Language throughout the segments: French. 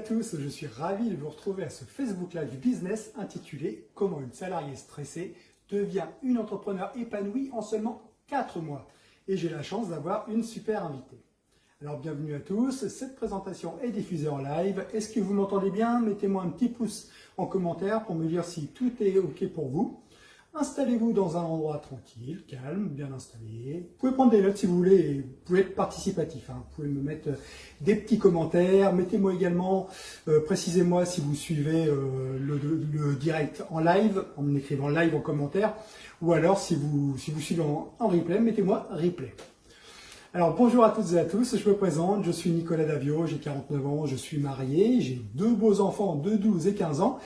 tous, je suis ravi de vous retrouver à ce Facebook Live Business intitulé « Comment une salariée stressée devient une entrepreneur épanouie en seulement 4 mois ». Et j'ai la chance d'avoir une super invitée. Alors bienvenue à tous, cette présentation est diffusée en live. Est-ce que vous m'entendez bien? Mettez-moi un petit pouce en commentaire pour me dire si tout est OK pour vous. Installez-vous dans un endroit tranquille, calme, bien installé. Vous pouvez prendre des notes si vous voulez, et vous pouvez être participatif. Vous pouvez me mettre des petits commentaires. Mettez-moi également, précisez-moi si vous suivez le direct en live, en m'écrivant live en commentaire, ou alors si vous suivez en replay, mettez-moi replay. Alors bonjour à toutes et à tous, je me présente, je suis Nicolas Davio, j'ai 49 ans, je suis marié, j'ai 2 beaux enfants de 12 et 15 ans.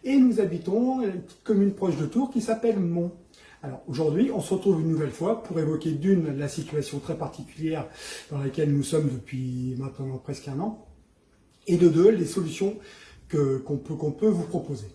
Et nous habitons une petite commune proche de Tours qui s'appelle Mont. Alors aujourd'hui, on se retrouve une nouvelle fois pour évoquer d'une, la situation très particulière dans laquelle nous sommes depuis maintenant presque un an, et de deux, les solutions qu'on peut vous proposer.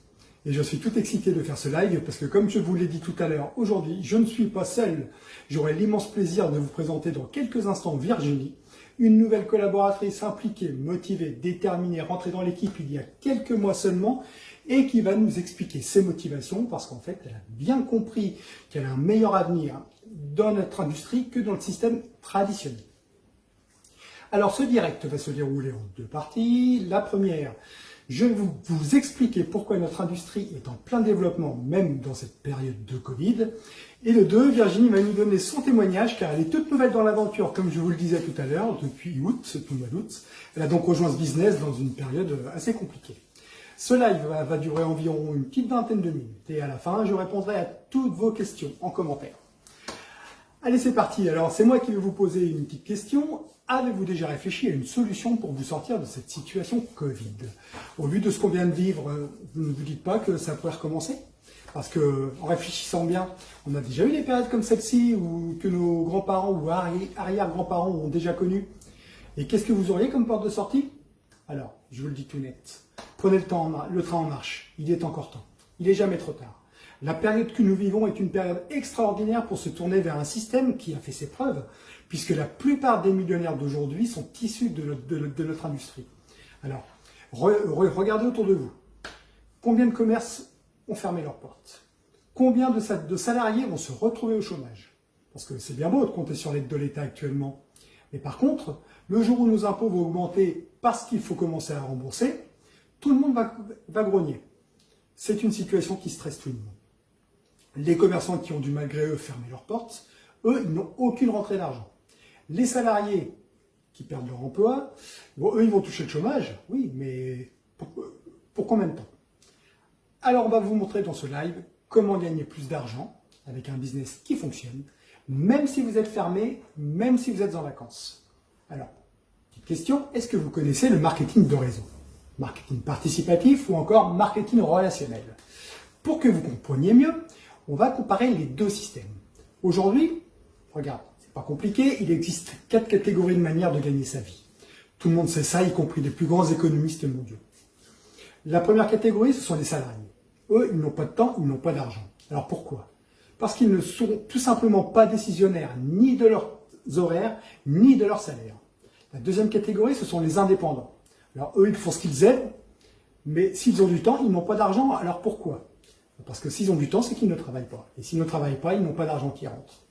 Et je suis tout excité de faire ce live parce que comme je vous l'ai dit tout à l'heure, aujourd'hui, je ne suis pas seul. J'aurai l'immense plaisir de vous présenter dans quelques instants Virginie, une nouvelle collaboratrice impliquée, motivée, déterminée, rentrée dans l'équipe il y a quelques mois seulement, et qui va nous expliquer ses motivations parce qu'en fait, elle a bien compris qu'elle a un meilleur avenir dans notre industrie que dans le système traditionnel. Alors, ce direct va se dérouler en 2 parties. La première, je vais vous expliquer pourquoi notre industrie est en plein développement, même dans cette période de Covid. Et le 2, Virginie va nous donner son témoignage, car elle est toute nouvelle dans l'aventure, comme je vous le disais tout à l'heure, depuis août, tout le mois d'août. Elle a donc rejoint ce business dans une période assez compliquée. Ce live va durer environ une petite vingtaine de minutes et à la fin, je répondrai à toutes vos questions en commentaire. Allez, c'est parti. Alors, c'est moi qui vais vous poser une petite question. Avez-vous déjà réfléchi à une solution pour vous sortir de cette situation Covid? Au vu de ce qu'on vient de vivre, vous ne vous dites pas que ça pourrait recommencer? Parce que, en réfléchissant bien, on a déjà eu des périodes comme celle-ci que nos grands-parents ou arrière-grands-parents ont déjà connues. Et qu'est-ce que vous auriez comme porte de sortie? Alors, je vous le dis tout net. Prenez le train en marche, il est encore temps, il n'est jamais trop tard. La période que nous vivons est une période extraordinaire pour se tourner vers un système qui a fait ses preuves, puisque la plupart des millionnaires d'aujourd'hui sont issus de notre industrie. Alors, regardez autour de vous. Combien de commerces ont fermé leurs portes? Combien de salariés vont se retrouver au chômage? Parce que c'est bien beau de compter sur l'aide de l'État actuellement. Mais par contre, le jour où nos impôts vont augmenter parce qu'il faut commencer à rembourser, tout le monde va grogner. C'est une situation qui stresse tout le monde. Les commerçants qui ont dû malgré eux fermer leurs portes, eux, ils n'ont aucune rentrée d'argent. Les salariés qui perdent leur emploi, bon, eux, ils vont toucher le chômage, oui, mais pour combien de temps? Alors, on va vous montrer dans ce live comment gagner plus d'argent avec un business qui fonctionne, même si vous êtes fermé, même si vous êtes en vacances. Alors, petite question, est-ce que vous connaissez le marketing de réseau? Marketing participatif ou encore marketing relationnel. Pour que vous compreniez mieux, on va comparer les 2 systèmes. Aujourd'hui, regarde, c'est pas compliqué, il existe 4 catégories de manières de gagner sa vie. Tout le monde sait ça, y compris les plus grands économistes mondiaux. La première catégorie, ce sont les salariés. Eux, ils n'ont pas de temps, ils n'ont pas d'argent. Alors pourquoi? Parce qu'ils ne sont tout simplement pas décisionnaires ni de leurs horaires, ni de leur salaire. La deuxième catégorie, ce sont les indépendants. Alors eux, ils font ce qu'ils aiment, mais s'ils ont du temps, ils n'ont pas d'argent. Alors pourquoi? Parce que s'ils ont du temps, c'est qu'ils ne travaillent pas. Et s'ils ne travaillent pas, ils n'ont pas d'argent qui rentre.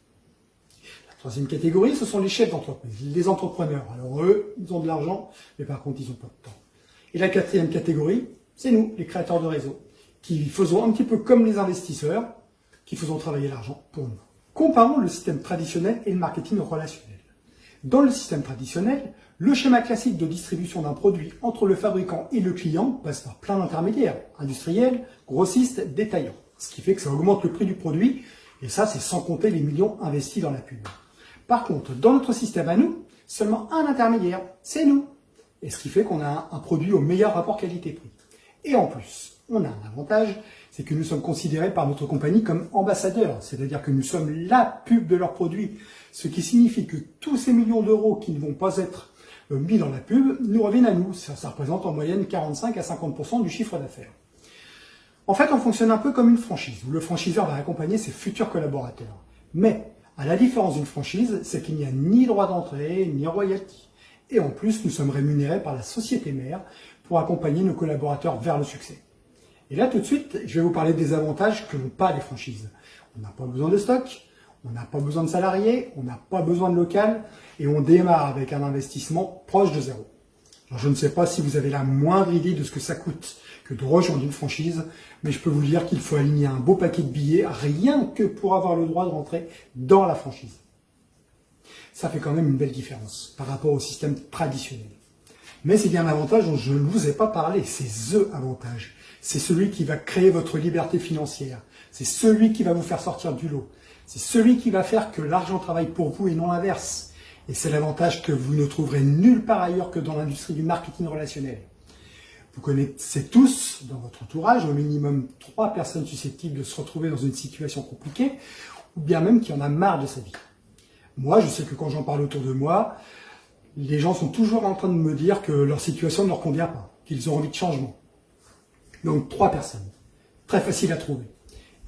La troisième catégorie, ce sont les chefs d'entreprise, les entrepreneurs. Alors eux, ils ont de l'argent, mais par contre, ils n'ont pas de temps. Et la quatrième catégorie, c'est nous, les créateurs de réseau, qui faisons un petit peu comme les investisseurs, qui faisons travailler l'argent pour nous. Comparons le système traditionnel et le marketing relationnel. Dans le système traditionnel, le schéma classique de distribution d'un produit entre le fabricant et le client passe par plein d'intermédiaires, industriels, grossistes, détaillants. Ce qui fait que ça augmente le prix du produit, et ça c'est sans compter les millions investis dans la pub. Par contre, dans notre système à nous, seulement un intermédiaire, c'est nous. Et ce qui fait qu'on a un produit au meilleur rapport qualité-prix. Et en plus, on a un avantage, c'est que nous sommes considérés par notre compagnie comme ambassadeurs, c'est-à-dire que nous sommes la pub de leurs produits, ce qui signifie que tous ces millions d'euros qui ne vont pas être mis dans la pub nous reviennent à nous. Ça représente en moyenne 45 à 50% du chiffre d'affaires. En fait, on fonctionne un peu comme une franchise, où le franchiseur va accompagner ses futurs collaborateurs. Mais, à la différence d'une franchise, c'est qu'il n'y a ni droit d'entrée, ni royalty. Et en plus, nous sommes rémunérés par la société mère pour accompagner nos collaborateurs vers le succès. Et là, tout de suite, je vais vous parler des avantages que n'ont pas les franchises. On n'a pas besoin de stock, on n'a pas besoin de salariés, on n'a pas besoin de local et on démarre avec un investissement proche de zéro. Alors, je ne sais pas si vous avez la moindre idée de ce que ça coûte que de rejoindre une franchise, mais je peux vous dire qu'il faut aligner un beau paquet de billets rien que pour avoir le droit de rentrer dans la franchise. Ça fait quand même une belle différence par rapport au système traditionnel. Mais c'est bien l'avantage dont je ne vous ai pas parlé, c'est THE avantage. C'est celui qui va créer votre liberté financière. C'est celui qui va vous faire sortir du lot. C'est celui qui va faire que l'argent travaille pour vous et non l'inverse. Et c'est l'avantage que vous ne trouverez nulle part ailleurs que dans l'industrie du marketing relationnel. Vous connaissez tous, dans votre entourage, au minimum 3 personnes susceptibles de se retrouver dans une situation compliquée, ou bien même qui en a marre de sa vie. Moi, je sais que quand j'en parle autour de moi, les gens sont toujours en train de me dire que leur situation ne leur convient pas, qu'ils ont envie de changement. Donc 3 personnes, très facile à trouver.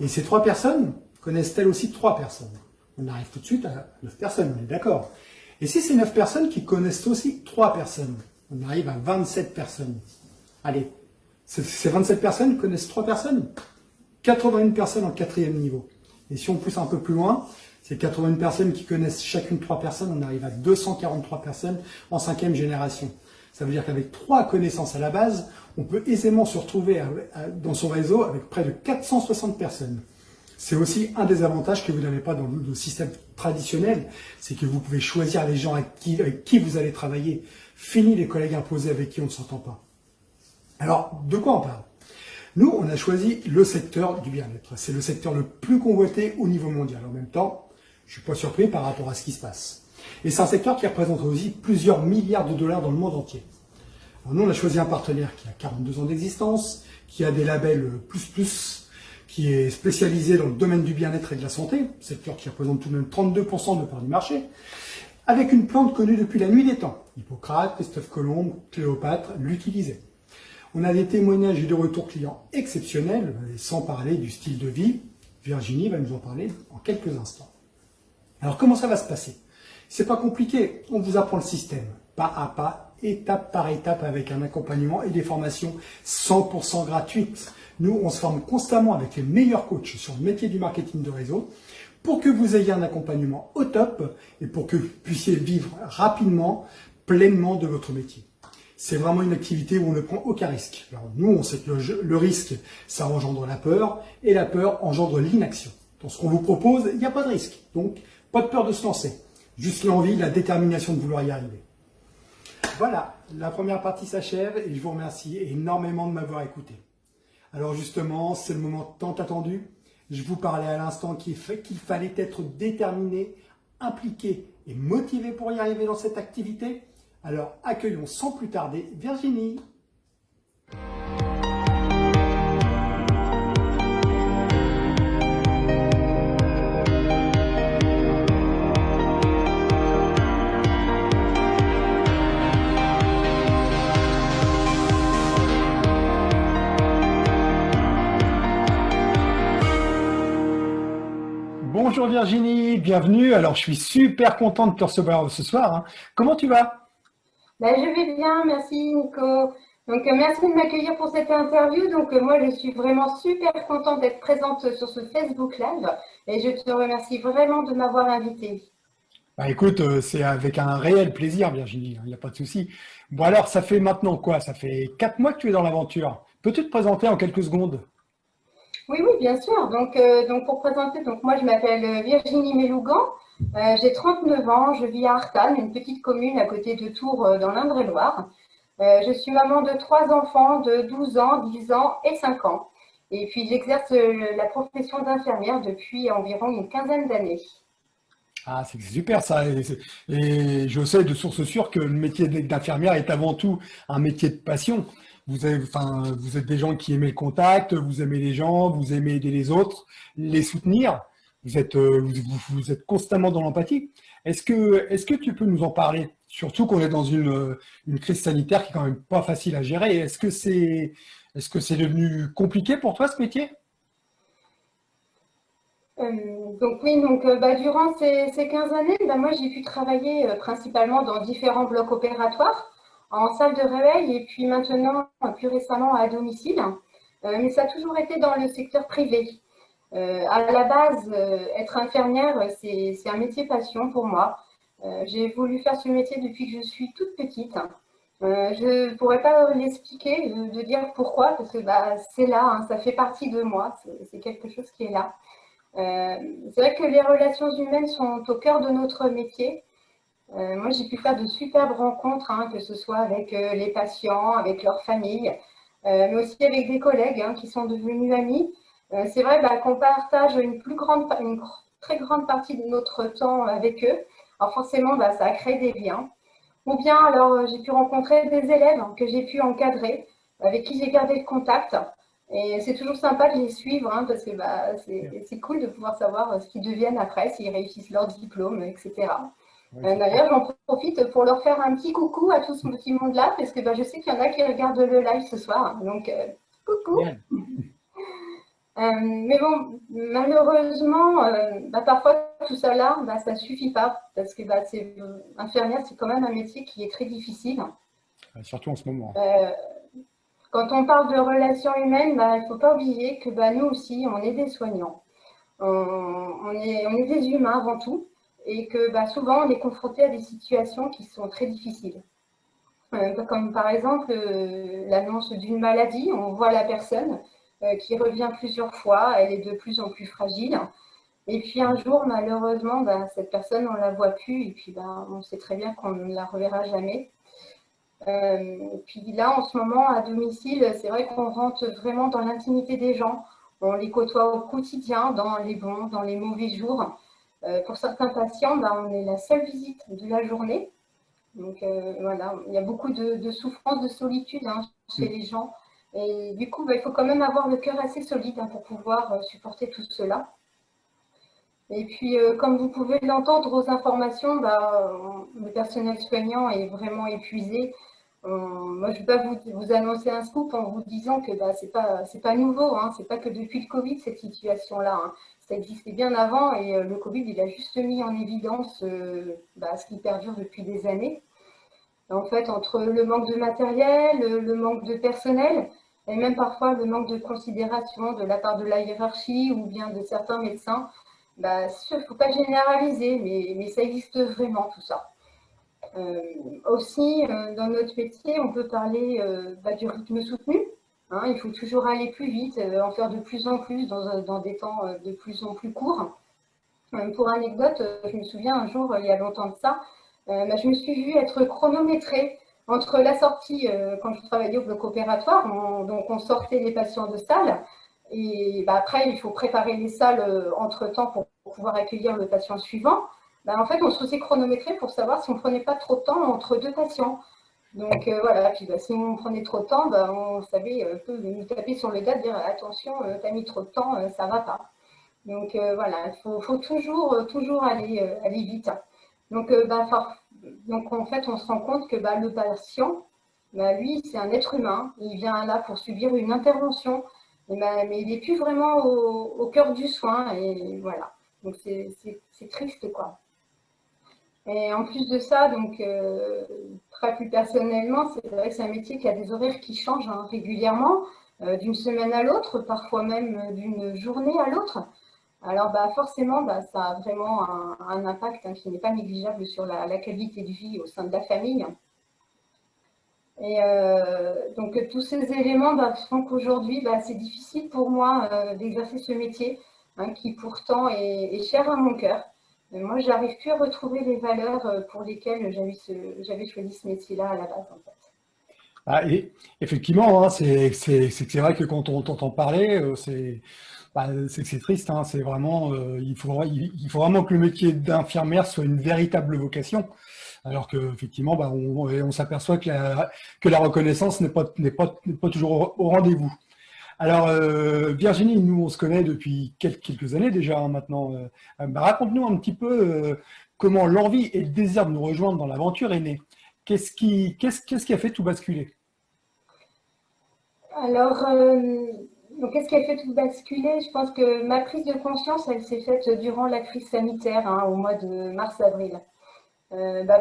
Et ces 3 personnes connaissent-elles aussi 3 personnes? On arrive tout de suite à 9 personnes, on est d'accord. Et si c'est 9 personnes qui connaissent aussi 3 personnes, on arrive à 27 personnes. Allez, ces 27 personnes connaissent 3 personnes, 81 personnes en 4e niveau. Et si on pousse un peu plus loin, c'est 81 personnes qui connaissent chacune 3 personnes, on arrive à 243 personnes en 5e génération. Ça veut dire qu'avec 3 connaissances à la base, on peut aisément se retrouver dans son réseau avec près de 460 personnes. C'est aussi un des avantages que vous n'avez pas dans le système traditionnel, c'est que vous pouvez choisir les gens avec qui vous allez travailler. Fini les collègues imposés avec qui on ne s'entend pas. Alors, de quoi on parle? Nous, on a choisi le secteur du bien-être. C'est le secteur le plus convoité au niveau mondial. En même temps, je ne suis pas surpris par rapport à ce qui se passe. Et c'est un secteur qui représente aussi plusieurs milliards de dollars dans le monde entier. Alors nous, on a choisi un partenaire qui a 42 ans d'existence, qui a des labels plus, qui est spécialisé dans le domaine du bien-être et de la santé, secteur qui représente tout de même 32% de part du marché, avec une plante connue depuis la nuit des temps. Hippocrate, Christophe Colomb, Cléopâtre l'utilisaient. On a des témoignages et des retours clients exceptionnels, sans parler du style de vie. Virginie va nous en parler en quelques instants. Alors comment ça va se passer? C'est pas compliqué, on vous apprend le système, pas à pas, étape par étape, avec un accompagnement et des formations 100% gratuites. Nous, on se forme constamment avec les meilleurs coachs sur le métier du marketing de réseau pour que vous ayez un accompagnement au top et pour que vous puissiez vivre rapidement, pleinement de votre métier. C'est vraiment une activité où on ne prend aucun risque. Alors nous, on sait que le risque, ça engendre la peur, et la peur engendre l'inaction. Dans ce qu'on vous propose, il n'y a pas de risque. Donc, pas de peur de se lancer. Juste l'envie, la détermination de vouloir y arriver. Voilà, la première partie s'achève et je vous remercie énormément de m'avoir écouté. Alors justement, c'est le moment tant attendu. Je vous parlais à l'instant qu'il fallait être déterminé, impliqué et motivé pour y arriver dans cette activité. Alors accueillons sans plus tarder Virginie. Bonjour Virginie, bienvenue. Alors je suis super content de te recevoir ce soir, hein. Comment tu vas? Je vais bien, merci Nico. Donc, merci de m'accueillir pour cette interview. Donc, moi, je suis vraiment super contente d'être présente sur ce Facebook Live et je te remercie vraiment de m'avoir invitée. Bah écoute, c'est avec un réel plaisir Virginie, il n'y a pas de souci. Bon alors, ça fait maintenant quoi? Ça fait 4 mois que tu es dans l'aventure. Peux-tu te présenter en quelques secondes? Oui, oui, bien sûr. Donc pour présenter, donc moi, je m'appelle Virginie Mélougan. J'ai 39 ans. Je vis à Artanne, une petite commune à côté de Tours, dans l'Indre-et-Loire. Je suis maman de 3 enfants de 12 ans, 10 ans et 5 ans. Et puis, j'exerce la profession d'infirmière depuis environ une quinzaine d'années. Ah, c'est super ça. Et je sais de source sûre que le métier d'infirmière est avant tout un métier de passion. Vous êtes des gens qui aiment le contact, vous aimez les gens, vous aimez aider les autres, les soutenir. Vous êtes constamment dans l'empathie. Est-ce que tu peux nous en parler? Surtout qu'on est dans une crise sanitaire qui est quand même pas facile à gérer. Est-ce que c'est devenu compliqué pour toi ce métier? Donc oui, durant ces 15 années, moi j'ai pu travailler principalement dans différents blocs opératoires en salle de réveil et puis maintenant, plus récemment, à domicile. Mais ça a toujours été dans le secteur privé. À la base, être infirmière, c'est un métier passion pour moi. J'ai voulu faire ce métier depuis que je suis toute petite. Je ne pourrais pas l'expliquer, de dire pourquoi, parce que bah, c'est là, hein, ça fait partie de moi, c'est quelque chose qui est là. C'est vrai que les relations humaines sont au cœur de notre métier. Moi, j'ai pu faire de superbes rencontres, hein, que ce soit avec les patients, avec leurs familles, mais aussi avec des collègues hein, qui sont devenus amis. C'est vrai bah, qu'on partage une très grande partie de notre temps avec eux. Alors forcément, bah, ça a créé des liens. Ou bien alors j'ai pu rencontrer des élèves que j'ai pu encadrer, avec qui j'ai gardé le contact. Et c'est toujours sympa de les suivre hein, parce que bah, c'est cool de pouvoir savoir ce qu'ils deviennent après, s'ils réussissent leur diplôme, etc. Ouais, c'est clair. D'ailleurs, j'en profite pour leur faire un petit coucou à tout ce petit monde-là parce que bah, je sais qu'il y en a qui regardent le live ce soir. Donc, coucou. Génial. Mais bon, malheureusement, bah, parfois tout ça là, bah, ça suffit pas parce que bah, infirmière, c'est quand même un métier qui est très difficile. Surtout en ce moment. Euh, Quand on parle de relations humaines, bah, il ne faut pas oublier que bah, nous aussi, on est des soignants. On est des humains avant tout et que bah, souvent, on est confronté à des situations qui sont très difficiles. Comme par exemple l'annonce d'une maladie, on voit la personne qui revient plusieurs fois, elle est de plus en plus fragile. Et puis un jour, malheureusement, bah, cette personne, on ne la voit plus et puis bah, on sait très bien qu'on ne la reverra jamais. Puis là, en ce moment, à domicile, c'est vrai qu'on rentre vraiment dans l'intimité des gens. On les côtoie au quotidien, dans les bons, dans les mauvais jours. Pour certains patients, bah, on est la seule visite de la journée. Donc voilà, il y a beaucoup de souffrance, de solitude hein, chez Mm. les gens. Et du coup, bah, il faut quand même avoir le cœur assez solide hein, pour pouvoir supporter tout cela. Et puis, comme vous pouvez l'entendre aux informations, bah, le personnel soignant est vraiment épuisé. Moi, je ne vais pas vous annoncer un scoop en vous disant que bah, c'est pas nouveau. Hein, c'est pas que depuis le Covid, cette situation-là. Hein. Ça existait bien avant et le Covid, il a juste mis en évidence bah, ce qui perdure depuis des années. En fait, entre le manque de matériel, le manque de personnel, et même parfois le manque de considération de la part de la hiérarchie ou bien de certains médecins, bah, il ne faut pas généraliser, mais ça existe vraiment tout ça. Aussi, dans notre métier, on peut parler bah, du rythme soutenu. Hein, il faut toujours aller plus vite, en faire de plus en plus dans des temps de plus en plus courts. Pour anecdote, je me souviens un jour, il y a longtemps de ça, bah, je me suis vue être chronométrée entre la sortie, quand je travaillais au bloc opératoire, donc on sortait les patients de salle, et bah, après il faut préparer les salles entre-temps pour pouvoir accueillir le patient suivant. Bah, en fait, on se faisait chronométrer pour savoir si on ne prenait pas trop de temps entre deux patients. Donc voilà, puis bah, si on prenait trop de temps, bah, on savait nous taper sur le dos, dire attention, tu as mis trop de temps, ça ne va pas. Donc voilà, il faut toujours aller vite. Donc, donc en fait, on se rend compte que bah, le patient, bah, lui, c'est un être humain. Il vient là pour subir une intervention, et bah, mais il n'est plus vraiment au cœur du soin. Et voilà. Donc c'est triste, quoi. Et en plus de ça, donc très plus personnellement, c'est vrai que c'est un métier qui a des horaires qui changent hein, régulièrement, d'une semaine à l'autre, parfois même d'une journée à l'autre. Alors bah, forcément, bah, ça a vraiment un impact hein, qui n'est pas négligeable sur la qualité de vie au sein de la famille. Et donc tous ces éléments bah, font qu'aujourd'hui, bah, c'est difficile pour moi d'exercer ce métier hein, qui pourtant est cher à mon cœur. Mais moi, j'arrive plus à retrouver les valeurs pour lesquelles j'avais choisi ce métier-là à la base en fait. Ah, et effectivement, hein, c'est vrai que quand on t'entend parler, c'est que c'est triste. Hein, c'est vraiment, il faut vraiment que le métier d'infirmière soit une véritable vocation. Alors que effectivement, on s'aperçoit que la reconnaissance n'est pas toujours au rendez-vous. Alors, Virginie, nous, on se connaît depuis quelques années déjà hein, maintenant. Raconte-nous un petit peu comment l'envie et le désir de nous rejoindre dans l'aventure est né. Qu'est-ce qui a fait tout basculer? Alors, donc, qu'est-ce qui a fait tout basculer? Je pense que ma prise de conscience, elle s'est faite durant la crise sanitaire, hein, au mois de mars-avril.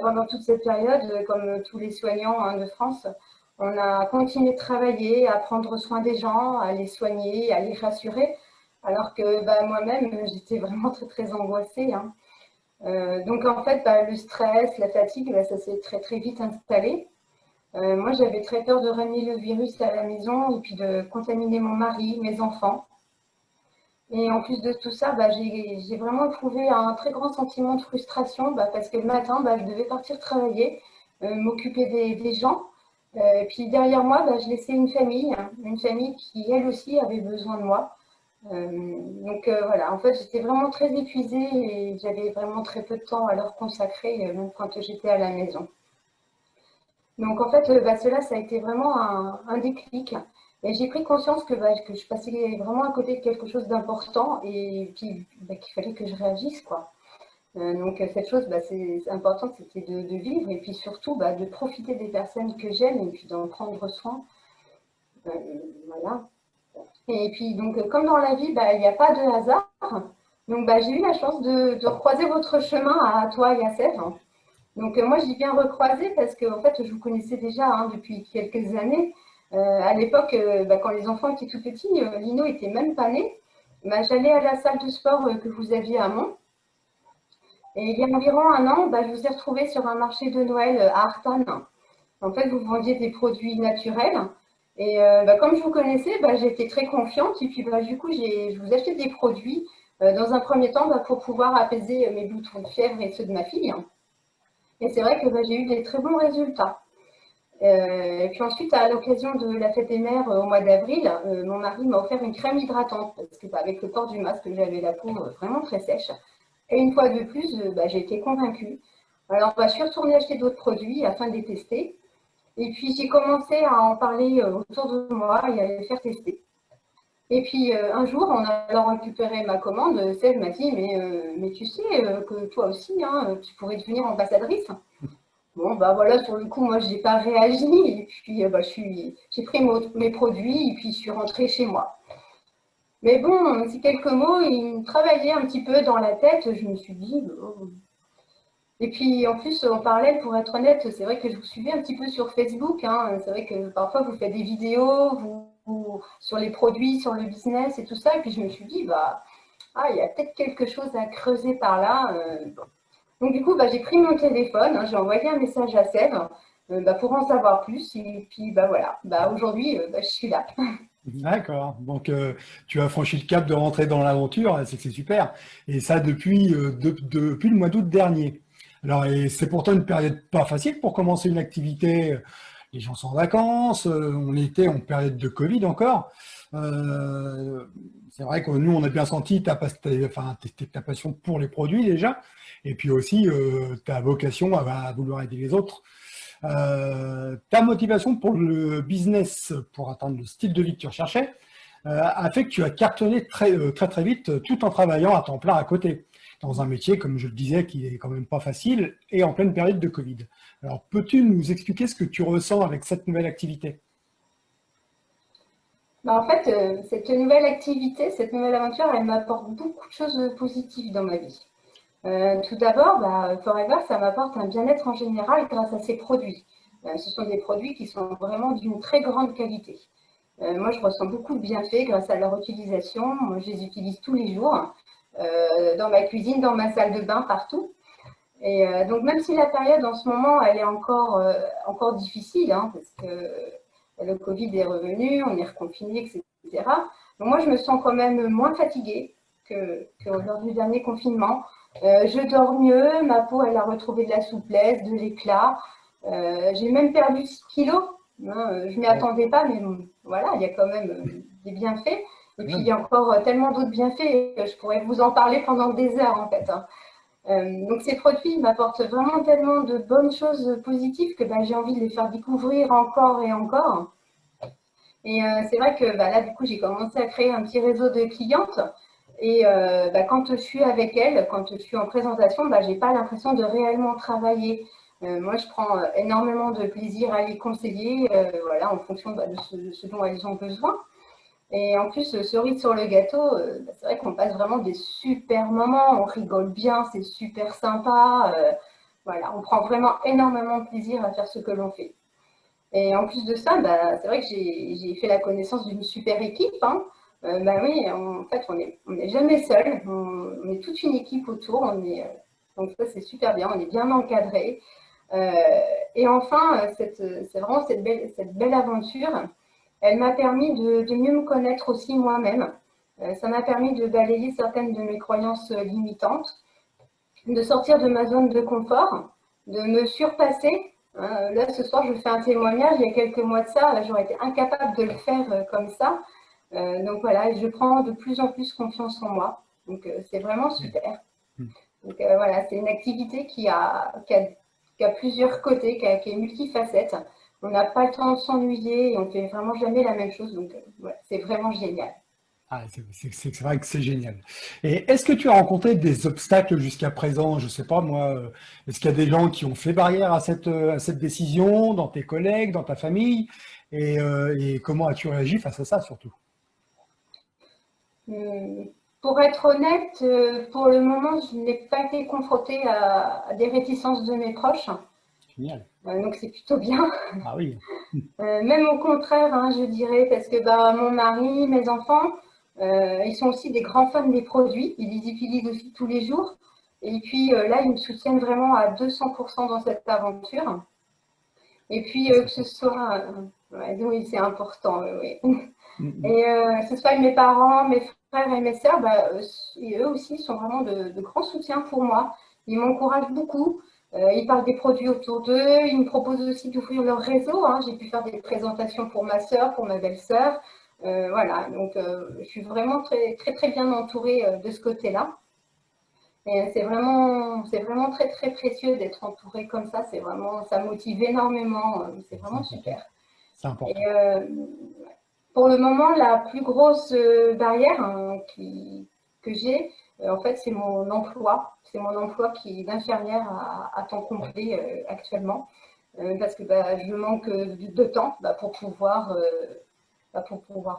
Pendant toute cette période, comme tous les soignants hein, de France, on a continué de travailler, à prendre soin des gens, à les soigner, à les rassurer, alors que moi-même, j'étais vraiment très, très angoissée. Hein. Donc en fait, le stress, la fatigue, ça s'est très, très vite installé. Moi, j'avais très peur de ramener le virus à la maison et puis de contaminer mon mari, mes enfants. Et en plus de tout ça, j'ai vraiment éprouvé un très grand sentiment de frustration parce que le matin, je devais partir travailler, m'occuper des gens. Et puis derrière moi, je laissais une famille qui, elle aussi, avait besoin de moi. Voilà, en fait, j'étais vraiment très épuisée et j'avais vraiment très peu de temps à leur consacrer, même quand j'étais à la maison. Donc en fait, cela, ça a été vraiment un déclic. Et j'ai pris conscience que je passais vraiment à côté de quelque chose d'important et puis qu'il fallait que je réagisse, quoi. Donc cette chose, c'est important, c'était de vivre et puis surtout de profiter des personnes que j'aime et puis d'en prendre soin. Voilà. Et puis donc comme dans la vie, il n'y a pas de hasard. Donc j'ai eu la chance de recroiser votre chemin à toi et à Sèvres. Donc moi, j'y viens recroiser parce que en fait, je vous connaissais déjà hein, depuis quelques années. À l'époque, quand les enfants étaient tout petits, Lino était même pas né. J'allais à la salle de sport que vous aviez à Mont. Et il y a environ un an, je vous ai retrouvé sur un marché de Noël à Artane. En fait, vous vendiez des produits naturels. Et comme je vous connaissais, j'étais très confiante. Et puis du coup, je vous achetais des produits dans un premier temps pour pouvoir apaiser mes boutons de fièvre et ceux de ma fille. Et c'est vrai que j'ai eu des très bons résultats. Et puis ensuite, à l'occasion de la fête des mères au mois d'avril, mon mari m'a offert une crème hydratante parce que avec le port du masque, j'avais la peau vraiment très sèche. Et une fois de plus, j'ai été convaincue. Alors, je suis retournée acheter d'autres produits afin de les tester. Et puis, j'ai commencé à en parler autour de moi et à les faire tester. Et puis, un jour, en allant récupérer ma commande, Sèvres m'a dit, mais tu sais que toi aussi, hein, tu pourrais devenir ambassadrice. Bon, voilà, sur le coup, moi, je n'ai pas réagi. Et puis, j'ai pris mes produits et puis je suis rentrée chez moi. Mais bon, ces quelques mots, ils me travaillaient un petit peu dans la tête. Je me suis dit. Oh. Et puis, en plus, en parallèle, pour être honnête, c'est vrai que je vous suivais un petit peu sur Facebook. Hein. C'est vrai que parfois, vous faites des vidéos sur les produits, sur le business et tout ça. Et puis, je me suis dit, il y a peut-être quelque chose à creuser par là. Donc du coup, j'ai pris mon téléphone, hein, j'ai envoyé un message à Sèvres pour en savoir plus. Et puis voilà, aujourd'hui, je suis là. D'accord. Donc, tu as franchi le cap de rentrer dans l'aventure, c'est que c'est super. Et ça depuis le mois d'août dernier. Alors, et c'est pourtant une période pas facile pour commencer une activité. Les gens sont en vacances, on était en période de Covid encore. Euh, c'est vrai que nous, on a bien senti ta passion pour les produits déjà, et puis aussi ta vocation à vouloir aider les autres. Ta motivation pour le business, pour atteindre le style de vie que tu recherchais, a fait que tu as cartonné très très vite tout en travaillant à temps plein à côté, dans un métier, comme je le disais, qui est quand même pas facile et en pleine période de Covid. Alors, peux-tu nous expliquer ce que tu ressens avec cette nouvelle activité? En fait, cette nouvelle activité, cette nouvelle aventure, elle m'apporte beaucoup de choses positives dans ma vie. Tout d'abord, Forever, ça m'apporte un bien-être en général grâce à ses produits. Ce sont des produits qui sont vraiment d'une très grande qualité. Moi, je ressens beaucoup de bienfaits grâce à leur utilisation. Moi, je les utilise tous les jours, dans ma cuisine, dans ma salle de bain, partout. Et donc, même si la période en ce moment, elle est encore difficile, hein, parce que le Covid est revenu, on est reconfiné, etc. Donc, moi, je me sens quand même moins fatiguée que lors du dernier confinement. Je dors mieux, ma peau, elle a retrouvé de la souplesse, de l'éclat. J'ai même perdu 6 kilos. Hein, je ne m'y attendais pas, mais voilà, il y a quand même des bienfaits. Et puis, il y a encore tellement d'autres bienfaits. Je pourrais vous en parler pendant des heures, en fait. Hein. Donc, ces produits m'apportent vraiment tellement de bonnes choses positives que j'ai envie de les faire découvrir encore et encore. Et c'est vrai que là, du coup, j'ai commencé à créer un petit réseau de clientes. Et quand je suis avec elles, quand je suis en présentation, je n'ai pas l'impression de réellement travailler. Moi, je prends énormément de plaisir à les conseiller voilà, en fonction de ce dont elles ont besoin. Et en plus, cerise sur le gâteau, c'est vrai qu'on passe vraiment des super moments, on rigole bien, c'est super sympa. Voilà, on prend vraiment énormément de plaisir à faire ce que l'on fait. Et en plus de ça, bah, c'est vrai que j'ai fait la connaissance d'une super équipe, hein. Bah oui, en fait, on est jamais seul. On est toute une équipe autour. Donc ça, c'est super bien. On est bien encadré. Euh, et enfin, c'est vraiment cette belle aventure. Elle m'a permis de mieux me connaître aussi moi-même. Ça m'a permis de balayer certaines de mes croyances limitantes, de sortir de ma zone de confort, de me surpasser. Là, ce soir, je fais un témoignage. Il y a quelques mois de ça, j'aurais été incapable de le faire comme ça. Donc voilà, je prends de plus en plus confiance en moi. Donc c'est vraiment super. Donc voilà, c'est une activité qui a plusieurs côtés, qui est multifacette. On n'a pas le temps de s'ennuyer et on ne fait vraiment jamais la même chose. Donc voilà, c'est vraiment génial. Ah, c'est vrai que c'est génial. Et est-ce que tu as rencontré des obstacles jusqu'à présent? Je sais pas, moi, est-ce qu'il y a des gens qui ont fait barrière à cette décision, dans tes collègues, dans ta famille? Et comment as-tu réagi face à ça, surtout? Hum, Pour être honnête, pour le moment, je n'ai pas été confrontée à des réticences de mes proches. Génial. Donc c'est plutôt bien. Ah oui. Même au contraire, hein, je dirais, parce que bah, mon mari, mes enfants, ils sont aussi des grands fans des produits. Ils les utilisent aussi tous les jours. Et puis là, ils me soutiennent vraiment à 200% dans cette aventure. Et puis Ah, c'est que ce top. soit, ouais, oui, c'est important, oui. Mm, Et que ce soit mes parents, mes frères et mes sœurs, bah, et eux aussi sont vraiment de grands soutiens pour moi. Ils m'encouragent beaucoup. Ils parlent des produits autour d'eux. Ils me proposent aussi d'ouvrir leur réseau, hein. J'ai pu faire des présentations pour ma sœur, pour ma belle-sœur. Voilà, donc je suis vraiment très, très, très bien entourée de ce côté-là. Et c'est vraiment très, très précieux d'être entourée comme ça. C'est vraiment, ça motive énormément. C'est c'est vraiment important. super. C'est Et important. pour le moment, la plus grosse barrière, hein, que j'ai, en fait, c'est mon emploi. C'est mon emploi qui est d'infirmière à temps complet actuellement. Parce que bah, je manque de temps bah, pour pouvoir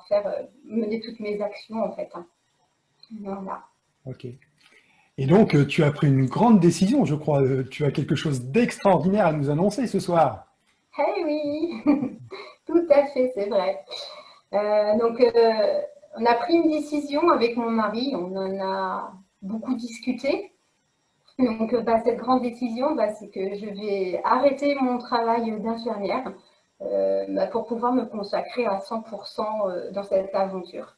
faire mener toutes mes actions en fait, hein. Voilà. Ok. Et donc, tu as pris une grande décision, je crois. Tu as quelque chose d'extraordinaire à nous annoncer ce soir. Eh oui, tout à fait, c'est vrai. Donc, on a pris une décision avec mon mari. On en a beaucoup discuté. Donc, bah, cette grande décision, bah, c'est que je vais arrêter mon travail d'infirmière bah, pour pouvoir me consacrer à 100% dans cette aventure.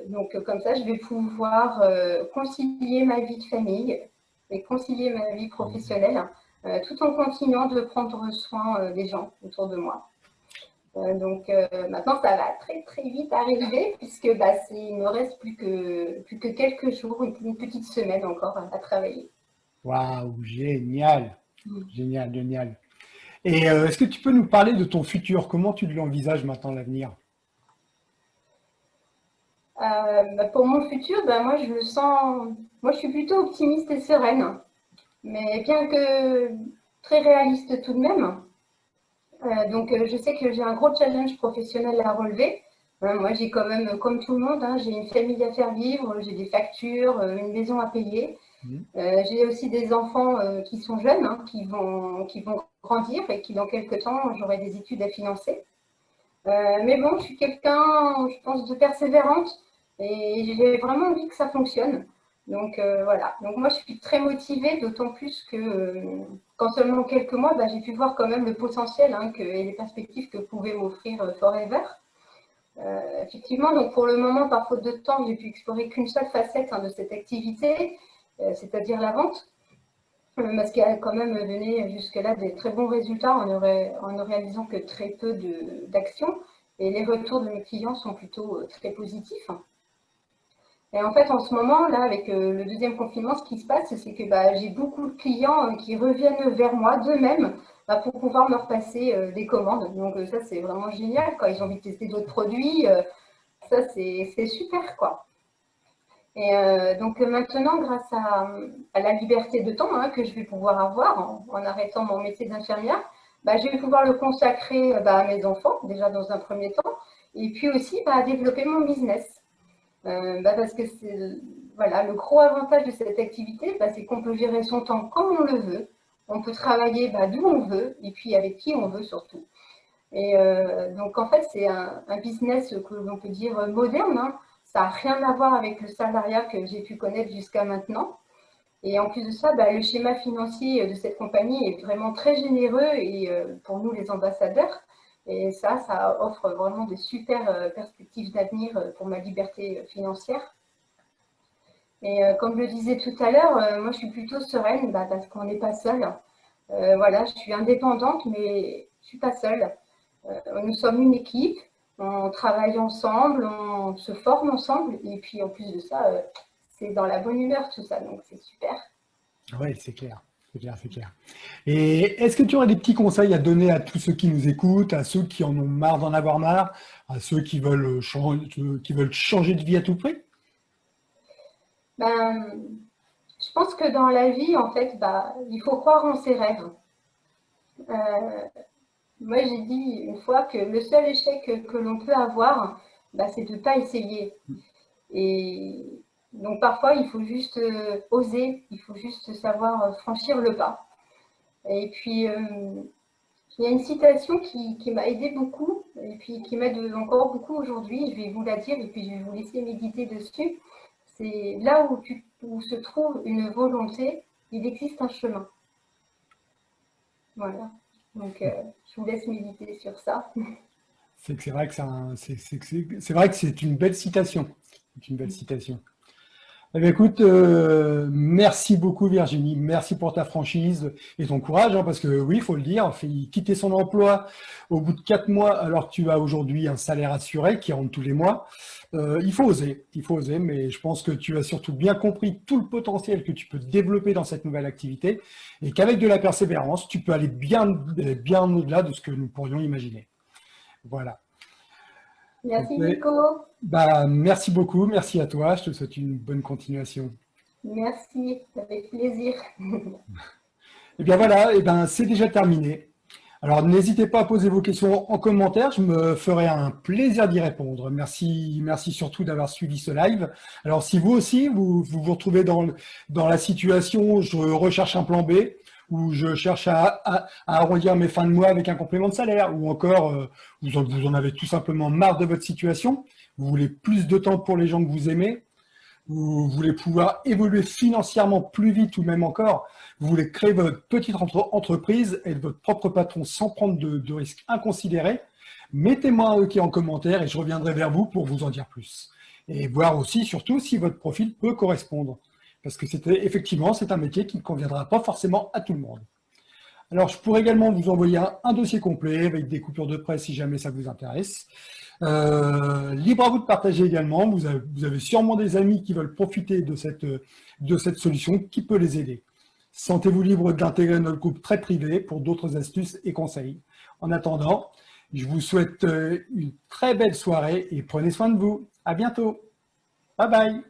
Donc, comme ça, je vais pouvoir concilier ma vie de famille et concilier ma vie professionnelle tout en continuant de prendre soin des gens autour de moi. Donc maintenant, ça va très très vite arriver puisque bah, il me reste plus que quelques jours, une petite semaine encore à travailler. Waouh, génial. Génial, génial. Et est-ce que tu peux nous parler de ton futur? Comment tu l'envisages maintenant, l'avenir? Bah, pour mon futur, bah, moi je le sens, moi je suis plutôt optimiste et sereine, mais bien que très réaliste tout de même. Donc je sais que j'ai un gros challenge professionnel à relever. Moi j'ai quand même, comme tout le monde, hein, j'ai une famille à faire vivre, j'ai des factures, une maison à payer. Hmm. J'ai aussi des enfants qui sont jeunes, hein, qui vont grandir et qui dans quelques temps j'aurai des études à financer. Mais bon, je suis quelqu'un, je pense, de persévérante et j'ai vraiment envie que ça fonctionne. Donc voilà. Donc moi, je suis très motivée, d'autant plus que qu'en seulement quelques mois, bah, j'ai pu voir quand même le potentiel hein, et les perspectives que pouvait m'offrir Forever. Effectivement, donc pour le moment, par faute de temps, j'ai pu explorer qu'une seule facette hein, de cette activité, c'est-à-dire la vente. Parce qu'il a quand même donné jusque-là des très bons résultats en ne réalisant que très peu d'actions. Et les retours de mes clients sont plutôt très positifs. Et en fait, en ce moment, là, avec le deuxième confinement, ce qui se passe, c'est que bah, j'ai beaucoup de clients qui reviennent vers moi d'eux-mêmes bah, pour pouvoir me repasser des commandes. Donc ça, c'est vraiment génial. Quand ils ont envie de tester d'autres produits, ça, c'est super, quoi. Et donc maintenant, grâce à la liberté de temps hein, que je vais pouvoir avoir en arrêtant mon métier d'infirmière, bah, je vais pouvoir le consacrer bah, à mes enfants, déjà dans un premier temps, et puis aussi bah, à développer mon business. Bah, parce que voilà, le gros avantage de cette activité, c'est qu'on peut gérer son temps comme on le veut. On peut travailler d'où on veut et puis avec qui on veut surtout. Et donc, en fait, c'est un business que l'on peut dire moderne, hein. Ça n'a rien à voir avec le salariat que j'ai pu connaître jusqu'à maintenant. Et en plus de ça, le schéma financier de cette compagnie est vraiment très généreux et pour nous, les ambassadeurs. Et ça offre vraiment de super perspectives d'avenir pour ma liberté financière. Et comme je le disais tout à l'heure, moi, je suis plutôt sereine parce qu'on n'est pas seul. Voilà, je suis indépendante, mais je ne suis pas seule. Nous sommes une équipe, on travaille ensemble, on se forme ensemble, et puis en plus de ça, c'est dans la bonne humeur tout ça, donc c'est super. Oui, c'est clair. C'est clair, c'est clair. Et est-ce que tu aurais des petits conseils à donner à tous ceux qui nous écoutent, à ceux qui en ont marre d'en avoir marre, à ceux qui veulent changer de vie à tout prix? Ben, je pense que dans la vie, en fait, il faut croire en ses rêves. Euh, Moi, j'ai dit une fois que le seul échec que l'on peut avoir, c'est de ne pas essayer. Et donc parfois, il faut juste oser, il faut juste savoir franchir le pas. Et puis, il y a une citation qui m'a aidé beaucoup et puis qui m'aide encore beaucoup aujourd'hui. Je vais vous la dire et puis je vais vous laisser méditer dessus. C'est là où se trouve une volonté, il existe un chemin. Voilà. Donc, je vous laisse méditer sur ça. C'est vrai que c'est vrai que c'est une belle citation. C'est une belle citation. Eh bien, écoute, merci beaucoup Virginie, merci pour ta franchise et ton courage, hein, parce que oui, il faut le dire, quitter son emploi au bout de 4 mois alors que tu as aujourd'hui un salaire assuré qui rentre tous les mois, il faut oser, mais je pense que tu as surtout bien compris tout le potentiel que tu peux développer dans cette nouvelle activité et qu'avec de la persévérance, tu peux aller bien au-delà de ce que nous pourrions imaginer. Voilà. Merci Ok. Nico. Merci beaucoup, merci à toi, je te souhaite une bonne continuation. Merci, avec plaisir. Et bien voilà, c'est déjà terminé. Alors n'hésitez pas à poser vos questions en commentaire, je me ferai un plaisir d'y répondre. Merci surtout d'avoir suivi ce live. Alors si vous aussi, vous retrouvez dans la situation, je recherche un plan B, ou je cherche à arrondir mes fins de mois avec un complément de salaire, ou encore vous en avez tout simplement marre de votre situation, vous voulez plus de temps pour les gens que vous aimez, vous voulez pouvoir évoluer financièrement plus vite ou même encore, vous voulez créer votre petite entreprise et être votre propre patron sans prendre de risques inconsidérés, mettez-moi un OK en commentaire et je reviendrai vers vous pour vous en dire plus. Et voir aussi, surtout, si votre profil peut correspondre. Parce que effectivement, c'est un métier qui ne conviendra pas forcément à tout le monde. Alors, je pourrais également vous envoyer un dossier complet avec des coupures de presse si jamais ça vous intéresse. Libre à vous de partager également. Vous avez sûrement des amis qui veulent profiter de cette solution qui peut les aider. Sentez-vous libre d'intégrer notre groupe très privé pour d'autres astuces et conseils. En attendant, je vous souhaite une très belle soirée et prenez soin de vous. À bientôt. Bye bye.